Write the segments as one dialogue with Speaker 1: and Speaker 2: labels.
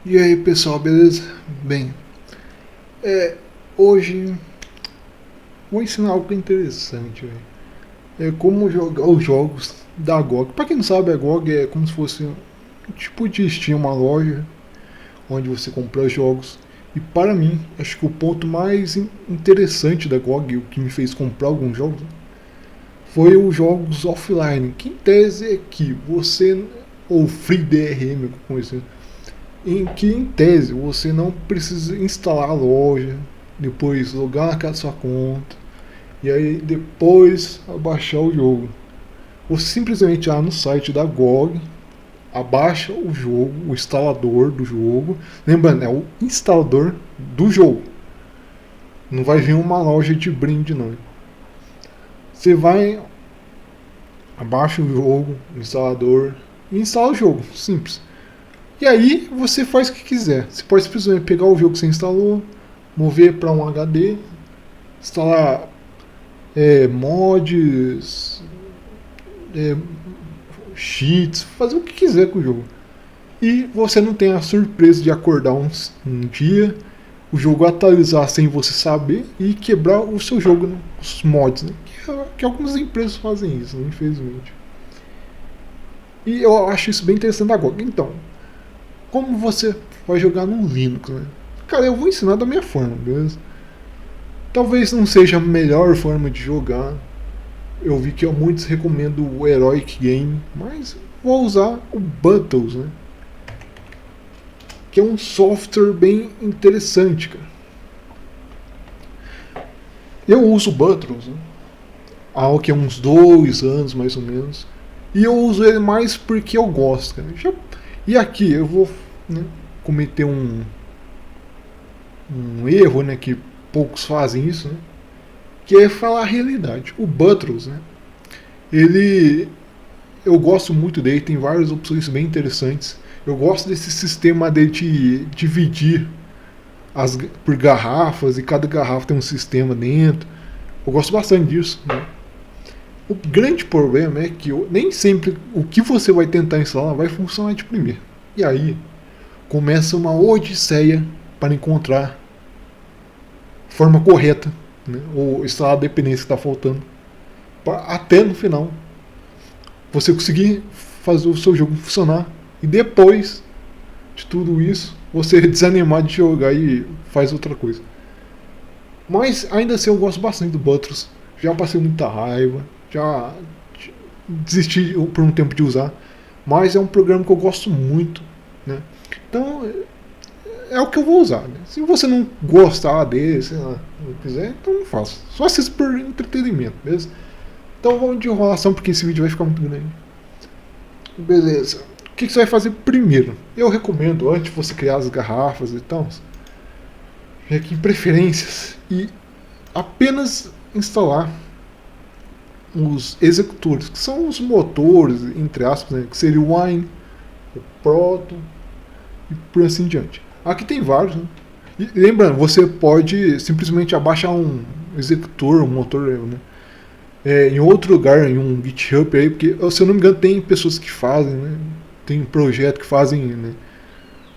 Speaker 1: E aí pessoal, beleza? Bem, hoje vou ensinar algo interessante, velho. É como jogar os jogos da GOG. Pra quem não sabe, a GOG é como se fosse um tipo de Steam, uma loja onde você compra jogos. E para mim, acho que o ponto mais interessante da GOG, o que me fez comprar alguns jogos, foi os jogos offline. Que em tese é que você, ou Free DRM, como assim, em que em tese você não precisa instalar a loja, depois logar na sua conta e aí depois abaixar o jogo. Você simplesmente vai no site da GOG, abaixa o jogo, o instalador do jogo. Lembrando, é o instalador do jogo. Não vai vir uma loja de brinde não. Você vai, abaixa o jogo, o instalador e instala o jogo, simples. E aí você faz o que quiser. Você pode simplesmente pegar o jogo que você instalou, mover para um HD, instalar mods, é, cheats, fazer o que quiser com o jogo. E você não tem a surpresa de acordar um dia, o jogo atualizar sem você saber e quebrar o seu jogo, né? Os mods, né? Que algumas empresas fazem isso, né? Infelizmente. E eu acho isso bem interessante agora. Então, como você vai jogar no Linux, né? Cara, eu vou ensinar da minha forma, beleza? Talvez não seja a melhor forma de jogar. Eu vi que muitos recomendam o Heroic Game, mas vou usar o Battles, né? Que é um software bem interessante, cara. Eu uso o Battles, né? Há que uns 2 anos mais ou menos. E eu uso ele mais porque eu gosto, cara. E aqui eu vou, né, cometer um erro, né? Que poucos fazem isso, né? Que é falar a realidade. O Battles, né? Ele eu gosto muito dele, tem várias opções bem interessantes. Eu gosto desse sistema de dividir por garrafas e cada garrafa tem um sistema dentro. Eu gosto bastante disso. Né? O grande problema é que nem sempre o que você vai tentar instalar vai funcionar de primeira. E aí começa uma odisseia para encontrar a forma correta, né? Ou instalar a dependência que está faltando. Até no final você conseguir fazer o seu jogo funcionar. E depois de tudo isso, você desanimar de jogar e faz outra coisa. Mas ainda assim eu gosto bastante do Butters. Já passei muita raiva, já desisti por um tempo de usar. Mas é um programa que eu gosto muito. Né? Então é o que eu vou usar. Né? Se você não gostar dele, sei lá, não quiser, então não faça. Só assista por entretenimento, beleza? Então vamos de enrolação porque esse vídeo vai ficar muito grande. Beleza. O que você vai fazer primeiro? Eu recomendo, antes de você criar as garrafas e tal, aqui em preferências e apenas instalar os executores, que são os motores, entre aspas, né, que seria o Wine, o Proton e por assim diante. Aqui tem vários, né? E lembrando, você pode simplesmente abaixar um executor, um motor, né? Em outro lugar, em um GitHub aí, porque se eu não me engano tem pessoas que fazem, né? Tem um projeto que fazem, né,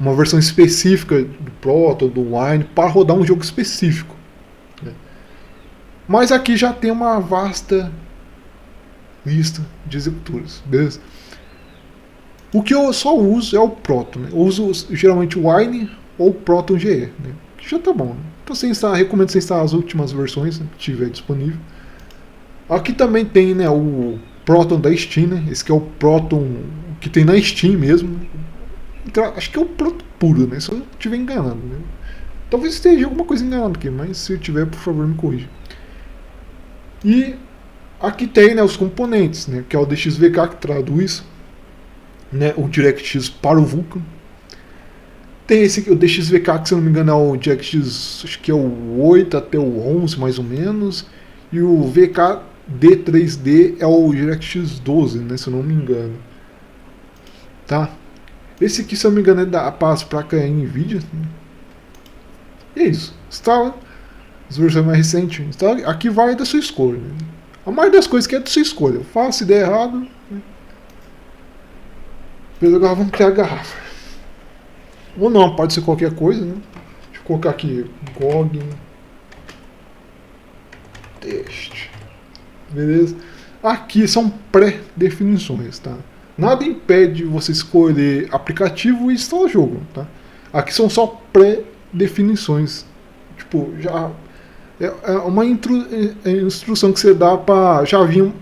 Speaker 1: uma versão específica do Proton, do Wine, para rodar um jogo específico. Né? Mas aqui já tem uma vasta lista de executores, beleza? O que eu só uso é o Proton. Né? Eu uso geralmente o Wine ou o Proton GE, né? Que já tá bom. Né? Então recomendo você instalar as últimas versões, né, que tiver disponível. Aqui também tem, né, o Proton da Steam, né? Esse que é o Proton que tem na Steam mesmo. Acho que é o Proton puro, né? Se eu estiver enganado. Né? Talvez esteja alguma coisa enganada aqui, mas se eu tiver, por favor, me corrija. E aqui tem, né, os componentes, né? Que é o DXVK que traduz, né, o DirectX para o Vulkan. Tem esse aqui, o DXVK, que se eu não me engano é o DirectX, acho que é o 8 até o 11 mais ou menos. E o VKD3D é o DirectX 12, né, se eu não me engano. Tá? Esse aqui, se eu não me engano, é da placa NVIDIA. E é isso. Instala as versões mais recentes. Instala. Aqui vai da sua escolha. Né? A maioria das coisas que é da sua escolha. Faça, se der errado. Né? Agora vamos criar a garrafa. ou não, pode ser qualquer coisa, né? Deixa eu colocar aqui GOG teste, beleza? Aqui são pré-definições, tá? Nada impede você escolher aplicativo e instalar o jogo, tá? Aqui são só pré-definições, tipo, já é uma instrução que você dá para já vir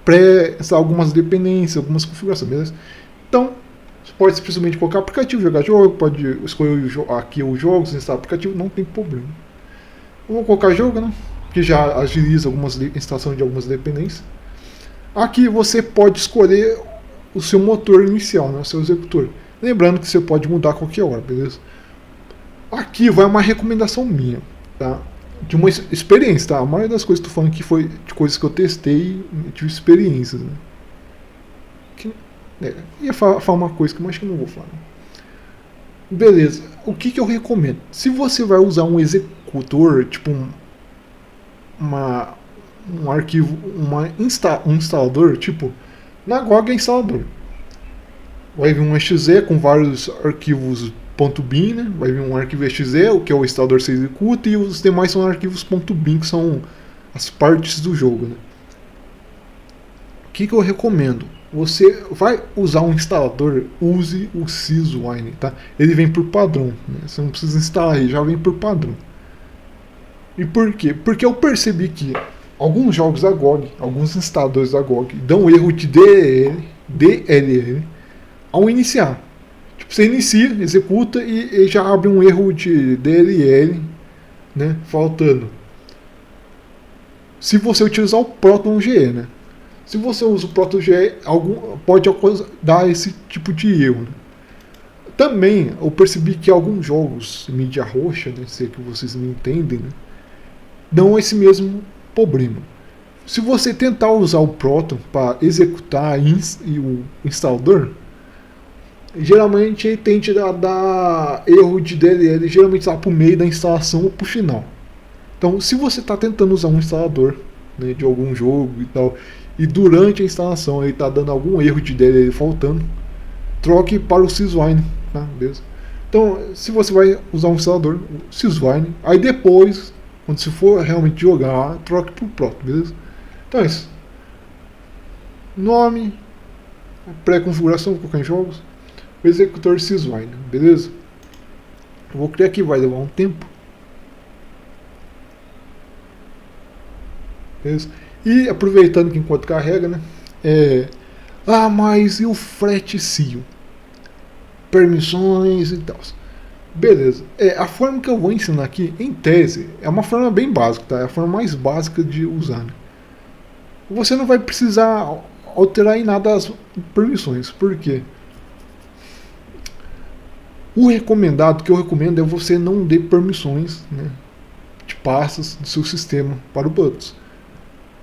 Speaker 1: pré-instalar algumas dependências, algumas configurações, beleza? Então, você pode simplesmente colocar aplicativo, jogar jogo, pode escolher aqui os jogos, instalar aplicativo, não tem problema. Eu vou colocar jogo, né? Que já agiliza algumas instalação de algumas dependências. Aqui você pode escolher o seu motor inicial, né? O seu executor. Lembrando que você pode mudar a qualquer hora, beleza? Aqui vai uma recomendação minha, tá? De uma experiência, tá? A maioria das coisas que eu tô falando aqui foi de coisas que eu testei e tive experiências, né? Ia falar uma coisa que eu acho que não vou falar. Beleza, o que eu recomendo? Se você vai usar um executor, tipo um arquivo, um instalador, tipo, na GOG é instalador. Vai vir um exe com vários arquivos .bin, né? Vai vir um arquivo exe, o que é o instalador que você executa, e os demais são arquivos .bin, que são as partes do jogo, né? O que eu recomendo? Você vai usar um instalador, use o Syswine, tá? Ele vem por padrão, né? Você não precisa instalar, ele já vem por padrão. E por quê? Porque eu percebi que alguns jogos da GOG, alguns instaladores da GOG, dão erro de DLL ao iniciar. Tipo, você inicia, executa e já abre um erro de DLL, né? Faltando. Se você utilizar o ProtonGE, né? Se você usa o ProtonGE, pode dar esse tipo de erro. Né? Também eu percebi que alguns jogos mídia roxa, né, sei que vocês me entendem, né, dão esse mesmo problema. Se você tentar usar o Proton para executar o instalador, geralmente ele tende a dar erro de DLL, geralmente lá para o meio da instalação ou para o final. Então, se você está tentando usar um instalador, né, de algum jogo e tal, e durante a instalação ele está dando algum erro de DLL faltando, troque para o Syswine, tá? Beleza? Então, se você vai usar um instalador, o Syswine, aí depois, quando se for realmente jogar, troque para o Proton, beleza? Então é isso. Nome, pré-configuração, vou colocar em jogos, o executor Syswine, beleza? Eu vou criar aqui, vai levar um tempo. Beleza? E aproveitando que enquanto carrega, né? Mas e o frete CIO? Permissões e tal. Beleza. A forma que eu vou ensinar aqui, em tese, é uma forma bem básica, tá? É a forma mais básica de usar. Né? Você não vai precisar alterar em nada as permissões. Por quê? O recomendado, que eu recomendo, é você não dê permissões, né, de pastas do seu sistema para o Buttrose.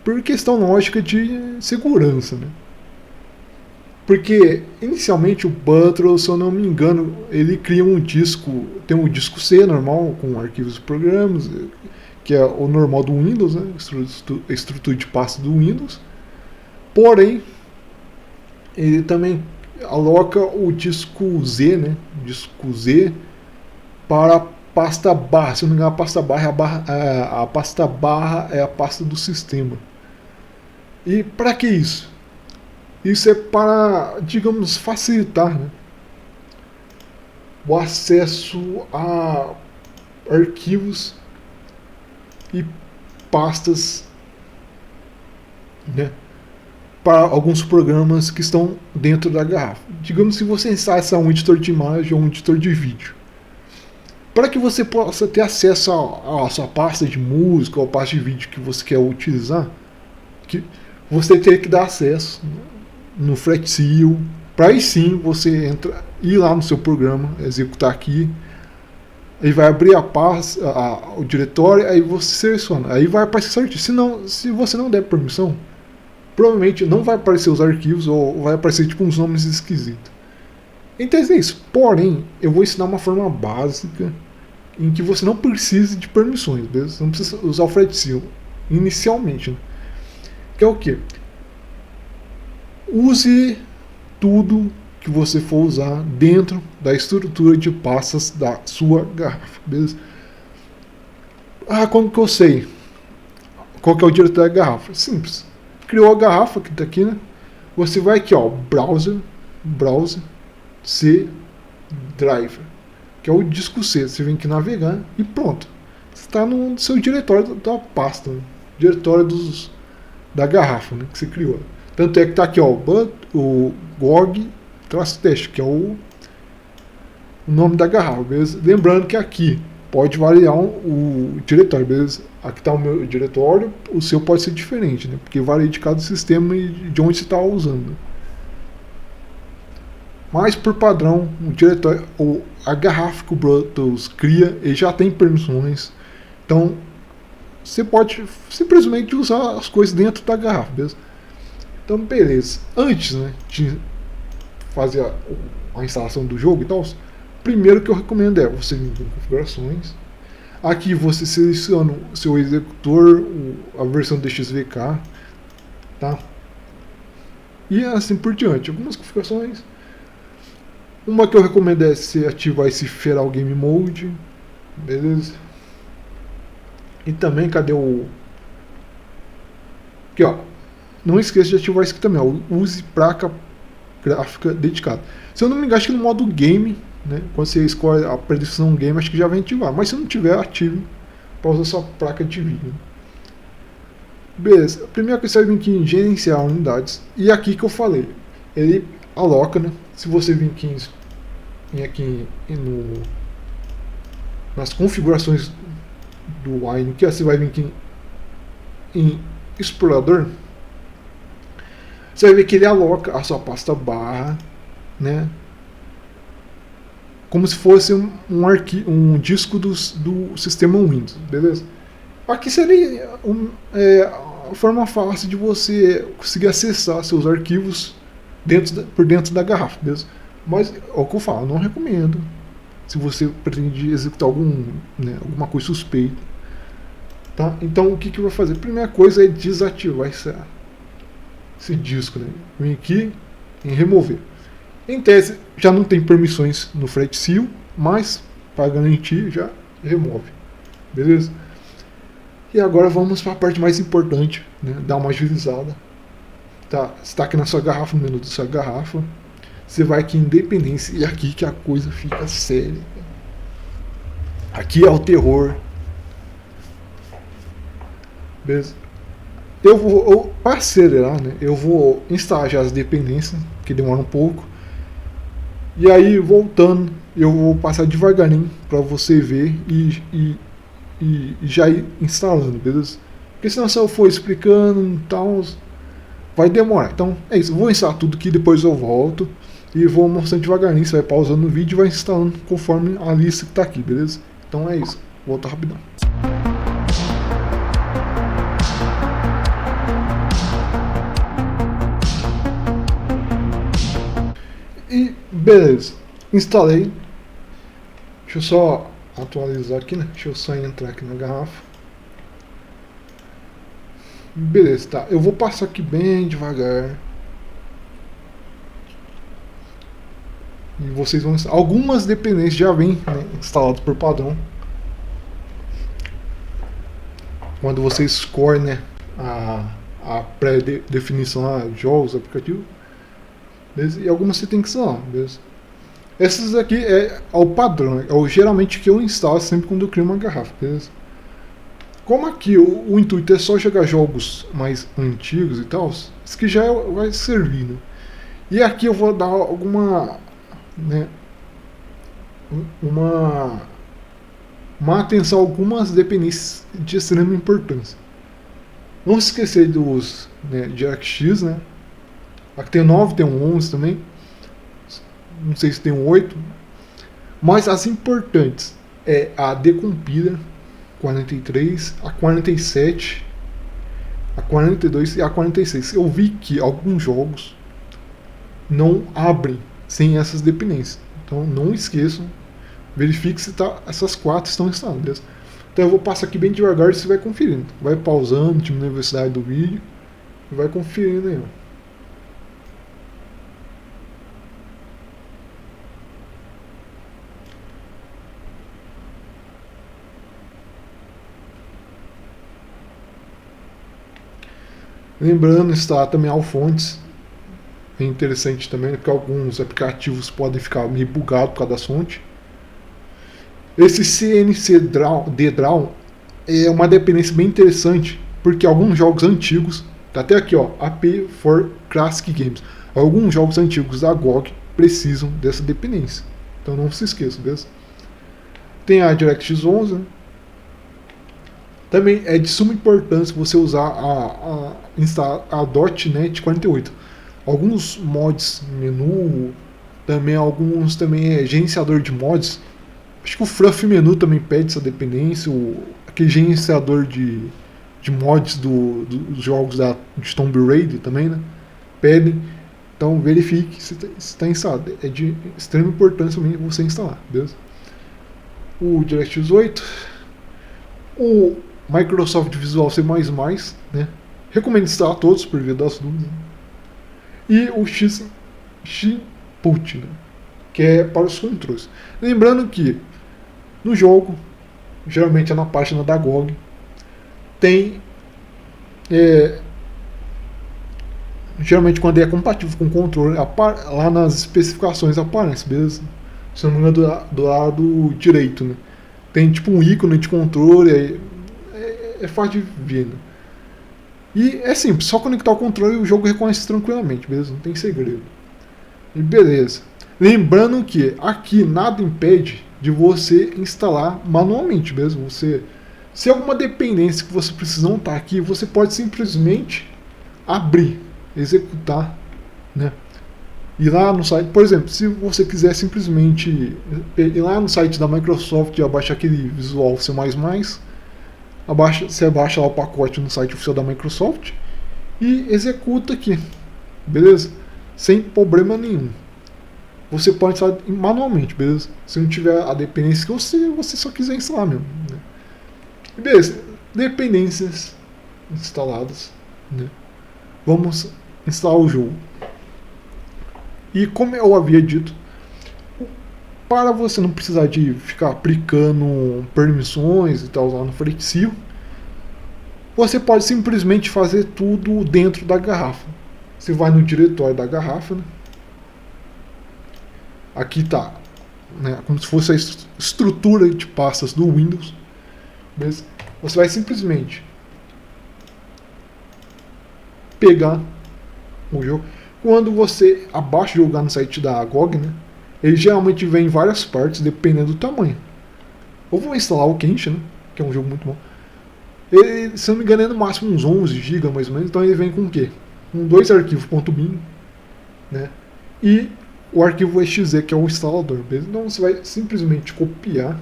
Speaker 1: Por questão lógica de segurança, né? Porque inicialmente o Buttrose, se eu não me engano, ele cria um disco, tem um disco C normal com arquivos e programas, que é o normal do Windows, né? Estrutura de pasta do Windows. Porém, ele também aloca o disco Z, né? Disco Z para a pasta barra. Se eu não me engano, a pasta barra a pasta barra é a pasta do sistema. E para que isso? Isso é para, digamos, facilitar, né, o acesso a arquivos e pastas, né, para alguns programas que estão dentro da garrafa. Digamos que você acessa um editor de imagem ou um editor de vídeo. Para que você possa ter acesso à sua pasta de música ou pasta de vídeo que você quer utilizar, você teria que dar acesso no FlatSeal, para aí sim você ir lá no seu programa, executar aqui, aí vai abrir a pasta, o diretório, aí você seleciona, aí vai aparecer certinho. Se você não der permissão, provavelmente não vai aparecer os arquivos ou vai aparecer tipo uns nomes esquisitos. Então é isso. Porém, eu vou ensinar uma forma básica em que você não precise de permissões, beleza? Você não precisa usar o FlatSeal inicialmente, né? Que é o que? Use tudo que você for usar dentro da estrutura de pastas da sua garrafa, beleza? Como que eu sei qual que é o diretório da garrafa? Simples. Criou a garrafa que está aqui, né? Você vai aqui, ó, browser, C, driver, que é o disco C. Você vem aqui navegar e pronto. Você está no seu diretório da pasta, né? Diretório da garrafa, né, que você criou. Tanto é que está aqui, ó, o GOG-teste, que é o nome da garrafa, beleza? Lembrando que aqui pode variar o diretório, beleza? Aqui está o meu diretório, o seu pode ser diferente, né? Porque varia de cada sistema e de onde você está usando. Mas por padrão, o diretório, ou a garrafa que o Brutus cria, ele já tem permissões. Então você pode simplesmente usar as coisas dentro da garrafa, beleza? Então beleza. Antes, né, de fazer a instalação do jogo e tal, primeiro que eu recomendo é você vir em configurações. Aqui você seleciona o seu executor, a versão DXVK, tá? E assim por diante. Algumas configurações. Uma que eu recomendo é você ativar esse Feral Game Mode, beleza? E também, cadê o... Aqui, ó. Não esqueça de ativar isso aqui também, ó. Use placa gráfica dedicada. Se eu não me engano, acho que no modo game, né? Quando você escolhe a predição game, acho que já vem ativar. Mas se não tiver, ative para usar sua placa de vídeo. Beleza. A primeira coisa, você vai vir aqui em gerenciar unidades. E aqui que eu falei, ele aloca, né? Se você vir aqui nas configurações do Wine, que você vai vir aqui em explorador, você vai ver que ele aloca a sua pasta barra, né, como se fosse um disco do sistema Windows, beleza? Aqui seria a forma fácil de você conseguir acessar seus arquivos por dentro da garrafa, beleza? Mas é o que eu falo, eu não recomendo. Se você pretende executar alguma coisa suspeita, tá? Então o que vai fazer? Primeira coisa é desativar esse disco, né? Vem aqui em remover. Em tese já não tem permissões no Flat Seal, mas para garantir já remove, beleza? E agora vamos para a parte mais importante, né? Dar uma agilizada. Tá, você está aqui na sua garrafa, no menu da sua garrafa. Você vai aqui em dependência e aqui que a coisa fica séria. Aqui é o terror. Beleza? Para acelerar, né, eu vou instalar já as dependências, que demora um pouco. E aí, voltando, eu vou passar devagarinho para você ver e já ir instalando, beleza? Porque senão se eu for explicando e tal, vai demorar. Então é isso, eu vou instalar tudo aqui, depois eu volto e vou mostrando devagarinho. Você vai pausando o vídeo e vai instalando conforme a lista que está aqui, beleza? Então é isso, volta rapidão. E beleza, instalei. Deixa eu só atualizar aqui, né? Deixa eu só entrar aqui na garrafa. Beleza, tá. Eu vou passar aqui bem devagar. E vocês vão instalar. Algumas dependências já vêm, né, instaladas por padrão. Quando você escolhe, né, a pré-definição de jogos, aplicativo. Beleza? E algumas você tem que instalar, beleza? Essas aqui é o padrão, é o geralmente que eu instalo sempre quando eu crio uma garrafa, beleza? Como aqui o intuito é só jogar jogos mais antigos e tal, isso que já vai servir, né? E aqui eu vou dar alguma, né, uma atenção a algumas dependências de extrema importância. Não se esquecer dos, né, DirectX, né? Aqui tem o 9, tem o 11 também. Não sei se tem o 8. Mas as importantes é a Decompiler 43, a 47, a 42 e a 46. Eu vi que alguns jogos não abrem sem essas dependências. Então não esqueçam, verifique se essas 4 estão instaladas. Então eu vou passar aqui bem devagar e você vai conferindo. Vai pausando, diminuindo a velocidade do vídeo e vai conferindo aí. Lembrando, instalar também Alphonse, é interessante também, né, porque alguns aplicativos podem ficar meio bugados por causa da fonte. Esse CNC-DAW é uma dependência bem interessante, porque alguns jogos antigos, tá até aqui ó, AP for Classic Games, alguns jogos antigos da GOG precisam dessa dependência. Então não se esqueça, beleza? Tem a DirectX 11, né? Também é de suma importância você usar a .NET 48. Alguns mods menu, também alguns também é gerenciador de mods. Acho que o Fluff Menu também pede essa dependência, aquele gerenciador de mods dos jogos de Tomb Raider também, né? Pedem. Então verifique se está instalado. É de extrema importância também você instalar, beleza? O DirectX 8, o Microsoft Visual C++, né? Recomendo instalar todos por via das dúvidas. E o Xinput, né? Que é para os controles. Lembrando que no jogo, geralmente é na página da GOG, tem geralmente quando é compatível com o controle, lá nas especificações aparece, beleza? Se não me engano, do lado direito, né? Tem tipo um ícone de controle, é fácil de ver, né? E é simples, só conectar o controle e o jogo reconhece tranquilamente, beleza? Não tem segredo. E beleza. Lembrando que aqui nada impede de você instalar manualmente, beleza? Se alguma dependência que você precisa não está aqui, você pode simplesmente abrir, executar, né? Ir lá no site, por exemplo, se você quiser simplesmente ir lá no site da Microsoft e abaixar aquele Visual C++, você abaixa lá o pacote no site oficial da Microsoft e executa aqui, beleza? Sem problema nenhum. Você pode instalar manualmente, beleza? Se não tiver a dependência que você só quiser instalar mesmo, né? Beleza, dependências instaladas, né? Vamos instalar o jogo. E como eu havia dito, para você não precisar de ficar aplicando permissões e tal lá no Flexio, você pode simplesmente fazer tudo dentro da garrafa. Você vai no diretório da garrafa, né? Aqui está, né, como se fosse a estrutura de pastas do Windows. Beleza? Você vai simplesmente pegar o jogo. Quando você abaixa o jogo lá no site da GOG, né, ele geralmente vem em várias partes, dependendo do tamanho. Eu vou instalar o Kenshin, né, que é um jogo muito bom. Ele, se não me engano, é no máximo uns 11 GB mais ou menos. Então ele vem com o quê? Com dois arquivos .bin, né, e o arquivo exe, que é o instalador. Beleza? Então você vai simplesmente copiar.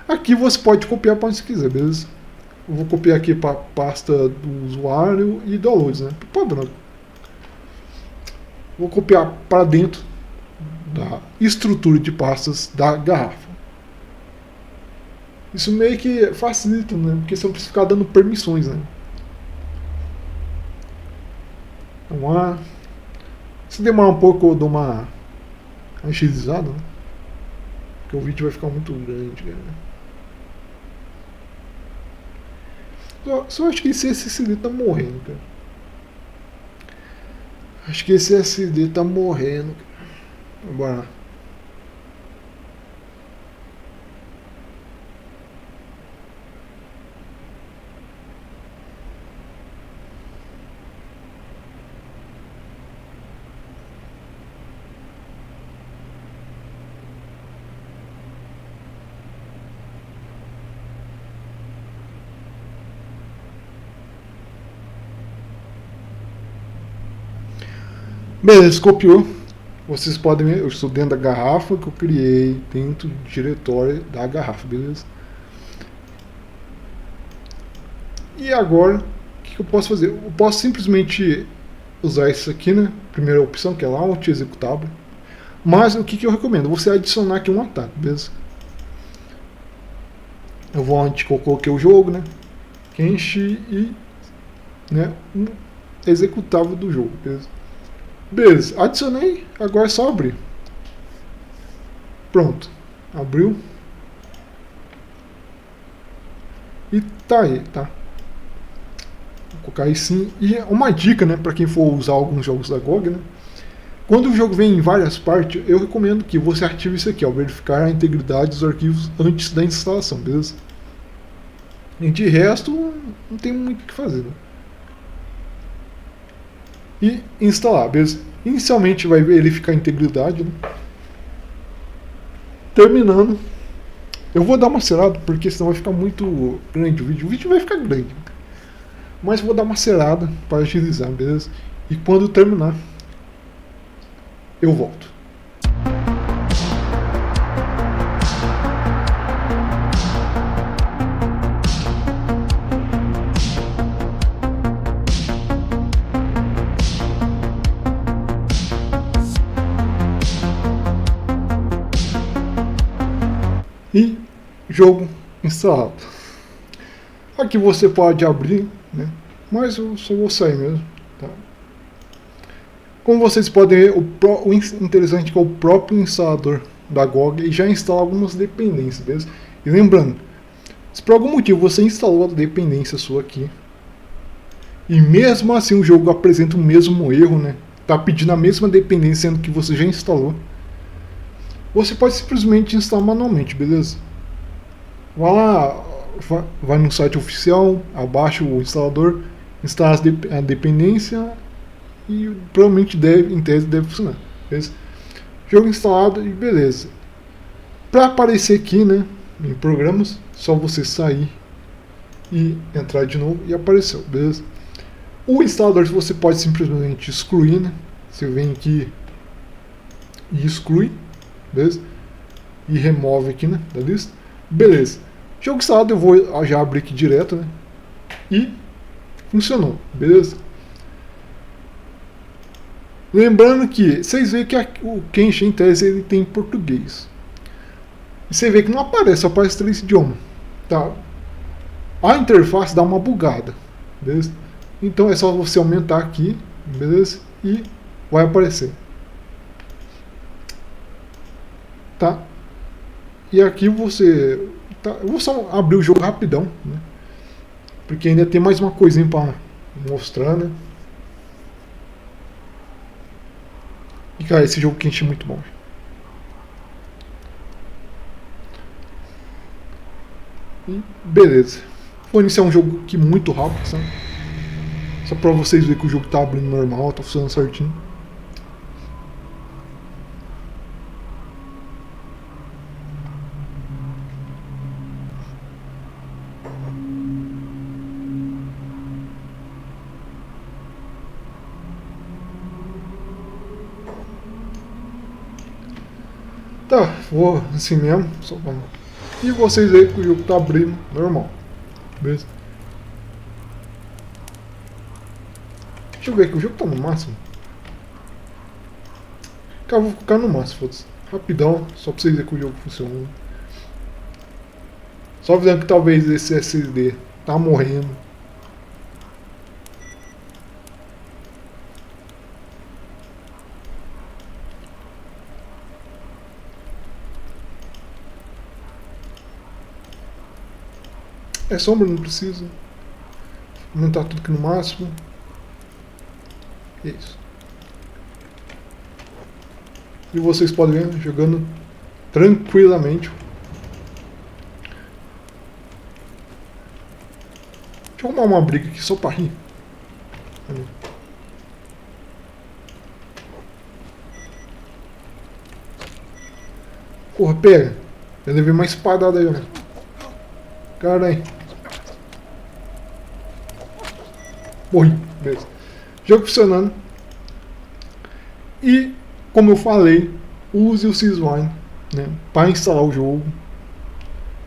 Speaker 1: Aqui você pode copiar para onde você quiser, beleza? Eu vou copiar aqui para a pasta do usuário e downloads, né? Padrão. Vou copiar para dentro da estrutura de pastas da garrafa. Isso meio que facilita, né? Porque você não precisa ficar dando permissões, né? Vamos lá. Se demorar um pouco, eu dou uma agilizada, né? Porque o vídeo vai ficar muito grande, cara. Só acho que esse SSD tá morrendo, cara. Acho que esse SSD tá morrendo, cara. Bora lá. Beleza, copiou. Vocês podem ver, eu estou dentro da garrafa que eu criei dentro do diretório da garrafa, beleza? E agora, o que eu posso fazer? Eu posso simplesmente usar isso aqui, né? Primeira opção, que é Launch executável. Mas o que eu recomendo? Você adicionar aqui um ataque, beleza? Eu vou onde eu coloquei o jogo, né? Kenshi e, né, um executável do jogo, beleza? Beleza, adicionei, agora é só abrir. Pronto, abriu. E tá aí, tá? Vou colocar aí sim. E uma dica, né, para quem for usar alguns jogos da GOG, né? Quando o jogo vem em várias partes, eu recomendo que você ative isso aqui, ó, verificar a integridade dos arquivos antes da instalação, beleza? E de resto, não tem muito o que fazer, né? E instalar, beleza? Inicialmente vai verificar a integridade, né? Terminando, eu vou dar uma cerada, porque senão vai ficar muito grande o vídeo. O vídeo vai ficar grande, mas vou dar uma cerada para agilizar, beleza? E quando terminar, eu volto. E jogo instalado. Aqui você pode abrir, né? Mas eu só vou sair mesmo. Tá? Como vocês podem ver, o interessante é que é o próprio instalador da GOG já instala algumas dependências, beleza? E lembrando, se por algum motivo você instalou a dependência sua aqui, e mesmo assim o jogo apresenta o mesmo erro, né? Tá pedindo a mesma dependência sendo que você já instalou, você pode simplesmente instalar manualmente, beleza? Vai lá, vai no site oficial, abaixa o instalador, instala a dependência e provavelmente em tese deve funcionar, beleza? Jogo instalado e beleza. Para aparecer aqui, né, em programas, só você sair e entrar de novo e apareceu, beleza? O instalador você pode simplesmente excluir, né? Você vem aqui e exclui, beleza? E remove aqui, né, da lista. Beleza. Jogo instalado, eu vou já abrir aqui direto, né? E funcionou, beleza? Lembrando que vocês veem que o Kenshin em tese ele tem português. E você vê que não aparece, só aparece 3 idiomas. Tá? A interface dá uma bugada, beleza? Então é só você aumentar aqui, beleza? E vai aparecer. Tá? E aqui você... Tá, eu vou só abrir o jogo rapidão, né? Porque ainda tem mais uma coisinha para mostrar, né? E cara, esse jogo quente é muito bom. E beleza. Vou iniciar um jogo aqui muito rápido, sabe? Só pra vocês verem que o jogo tá abrindo normal, tá funcionando certinho. Tá, vou assim mesmo, só vamos. E vocês veem que o jogo tá abrindo normal. Beleza? Deixa eu ver aqui, o jogo tá no máximo. Cara, eu vou ficar no máximo, foda-se. Rapidão, só pra vocês verem que o jogo funciona. Só avisando que talvez esse SSD tá morrendo. É sombra, não precisa. Aumentar tudo aqui no máximo. É isso. E vocês podem ver jogando tranquilamente. Deixa eu arrumar uma briga aqui só pra rir. Porra, pega. Eu levei uma espadada aí, ó. Caralho. Morri. Beleza. Jogo funcionando. E, como eu falei, use o Sysvine, né, para instalar o jogo.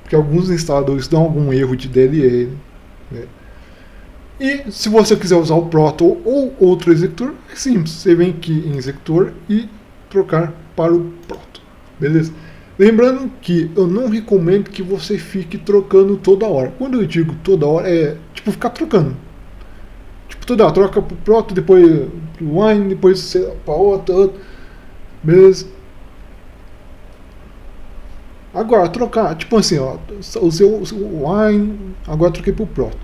Speaker 1: Porque alguns instaladores dão algum erro de DLL. Né. E se você quiser usar o Proto ou outro executor, é simples. Você vem aqui em executor e trocar para o Proto. Beleza? Lembrando que eu não recomendo que você fique trocando toda hora. Quando eu digo toda hora, é tipo ficar trocando. Tipo, toda hora, troca pro Proto, depois pro Wine, depois para outro. Beleza? Agora, trocar, tipo assim, ó, usei o Wine, agora troquei pro Proto.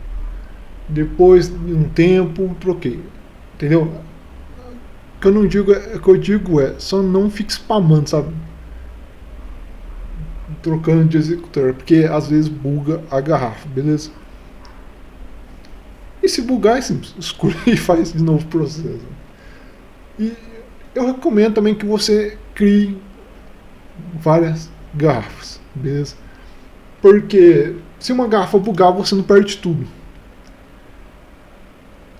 Speaker 1: depois de um tempo, troquei. Entendeu? O que eu não digo o que eu digo é só não fique spamando, sabe? Trocando de executor, porque às vezes buga a garrafa, beleza? E se bugar é simples, escolhe e faz de novo o processo. E eu recomendo também que você crie várias garrafas, beleza? Porque se uma garrafa bugar, você não perde tudo.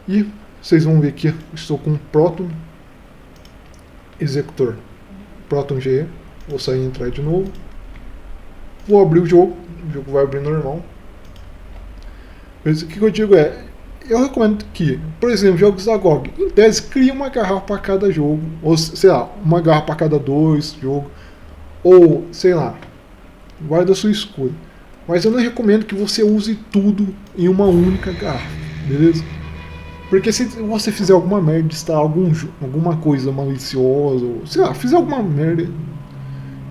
Speaker 1: E vocês vão ver aqui, estou com um Proton Executor, Proton GE. Vou sair e entrar de novo. Vou abrir o jogo vai abrir normal. Mas o que eu digo é, eu recomendo que, por exemplo, jogos da GOG, em tese, crie uma garrafa para cada jogo, ou sei lá, uma garrafa para cada 2 jogos, ou sei lá, vai da sua escolha. Mas eu não recomendo que você use tudo em uma única garrafa, beleza? Porque se você fizer alguma merda, instalar alguma coisa maliciosa, ou sei lá, fizer alguma merda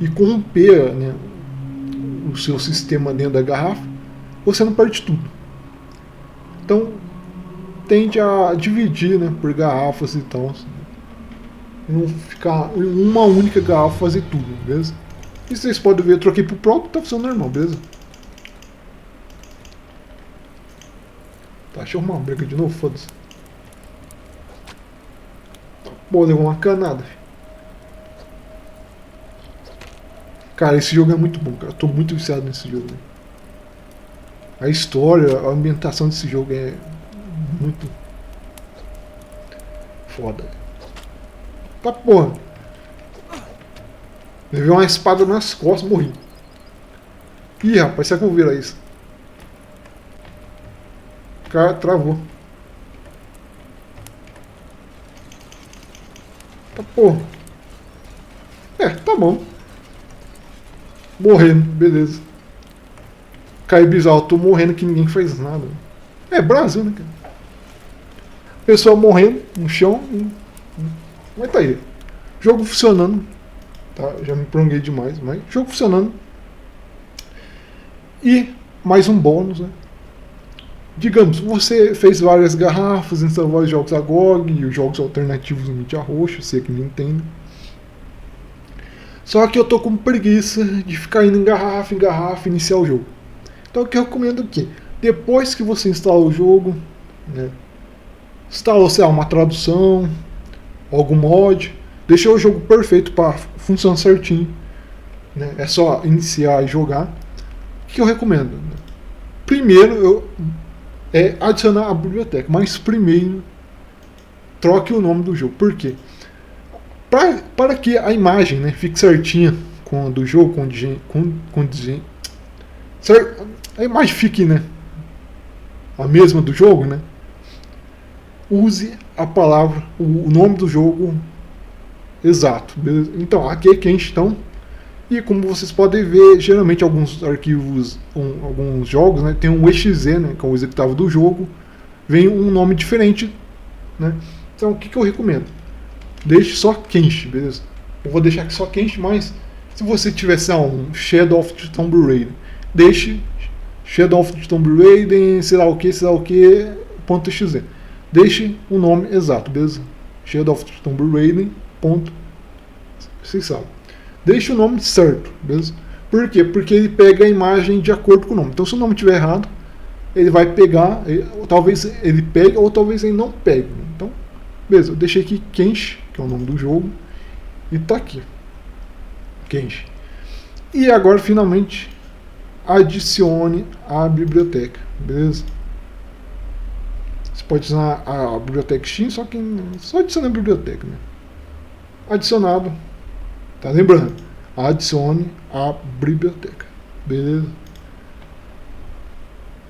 Speaker 1: e corromper, né, o seu sistema dentro da garrafa, você não perde tudo. Então, tende a dividir, né, por garrafas e tal. Não ficar em uma única garrafa fazer tudo, beleza? E vocês podem ver, eu troquei pro próprio, tá funcionando normal, beleza? Tá, deixa eu arrumar uma briga de novo, foda-se. Pô, levou uma canada. Cara, esse jogo é muito bom, cara. Eu tô muito viciado nesse jogo. Né? A história, a ambientação desse jogo é muito foda. Tá porra. Levei uma espada nas costas, morri. Ih, rapaz, será que eu vou virar isso? O cara travou. Tá porra. É, tá bom. Morrendo, beleza. Caí bizarro, tô morrendo que ninguém fez nada. É Brasil, né, cara? Pessoal morrendo no chão. Mas tá aí. Jogo funcionando. Tá, já me prolonguei demais, mas jogo funcionando. E mais um bônus, né? Digamos, você fez várias garrafas, instalou vários jogos da GOG e os jogos alternativos no mídia roxa, sei que Nintendo. Só que eu tô com preguiça de ficar indo em garrafa, iniciar o jogo. Então o que eu recomendo é que depois que você instala o jogo, né, instala, sei lá, uma tradução, algum mod, deixa o jogo perfeito para funcionar certinho, né, é só iniciar e jogar. O que eu recomendo? Primeiro é adicionar a biblioteca, mas primeiro troque o nome do jogo. Por quê? Para que a imagem, né, fique certinha com a do jogo, a imagem fique, né, a mesma do jogo, né, use a palavra, o nome do jogo exato, beleza? Então, aqui é Kenshi, então, e como vocês podem ver, geralmente alguns arquivos, alguns jogos, né, tem um exe, né, que é o executável do jogo, vem um nome diferente, né? Então, o que eu recomendo? Deixe só Kenshi, beleza? Eu vou deixar aqui só Kenshi, mas se você tivesse um Shadow of the Tomb Raider, deixe Shadow of the Tomb Raider, sei lá o que, .exe. Deixe o nome exato, beleza? Shadow of the Tomb Raider, vocês sabem. Deixe o nome certo, beleza? Por quê? Porque ele pega a imagem de acordo com o nome. Então, se o nome estiver errado, ele vai pegar, talvez ele pegue ou talvez ele não pegue. Então, beleza, eu deixei aqui Kenshi, que é o nome do jogo, e tá aqui. Kenshi. E agora, finalmente, adicione a biblioteca, beleza? Você pode usar a biblioteca Steam, só adiciona a biblioteca, né? Adicionado. Tá lembrando? Adicione a biblioteca. Beleza?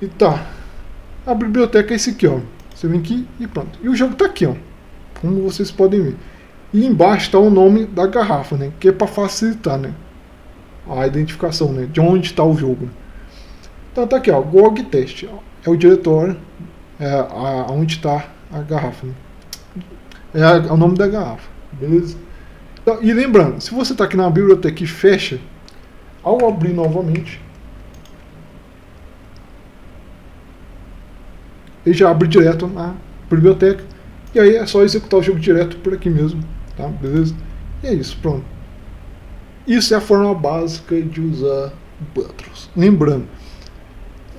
Speaker 1: E tá. A biblioteca é esse aqui, ó. Você vem aqui e pronto. E o jogo tá aqui, ó. Como vocês podem ver. E embaixo tá o nome da garrafa, né? Que é para facilitar, né? A identificação, né? De onde está o jogo. Então tá aqui, ó. GOG Test. É o diretório. Onde está a garrafa, né? É o nome da garrafa. Beleza? Então, e lembrando, se você está aqui na biblioteca e fecha, ao abrir novamente, ele já abre direto na biblioteca. E aí é só executar o jogo direto por aqui mesmo, tá? Beleza? E é isso, pronto. Isso é a forma básica de usar o Buttrose. Lembrando,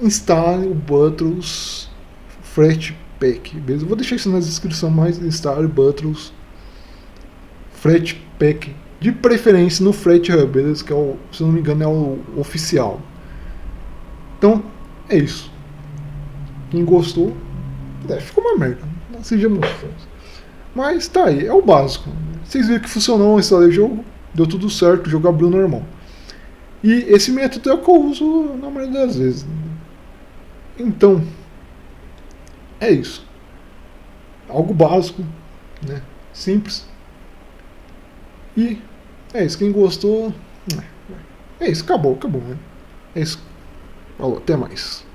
Speaker 1: instale o Buttrose Flatpak, beleza? Eu vou deixar isso na descrição, mas instale o Buttrose Flatpak, de preferência no FlatHub, beleza? Que é o, se não me engano, é o oficial. Então, é isso. Quem gostou, ficou uma merda, não sejamos fãs. Mas tá aí, é o básico. Vocês viram que funcionou, instalei o jogo, deu tudo certo, o jogo abriu normal. E esse método é o que eu uso na maioria das vezes. Então, é isso. Algo básico, né? Simples. E é isso. Quem gostou. É isso, acabou, né? É isso. Falou, até mais.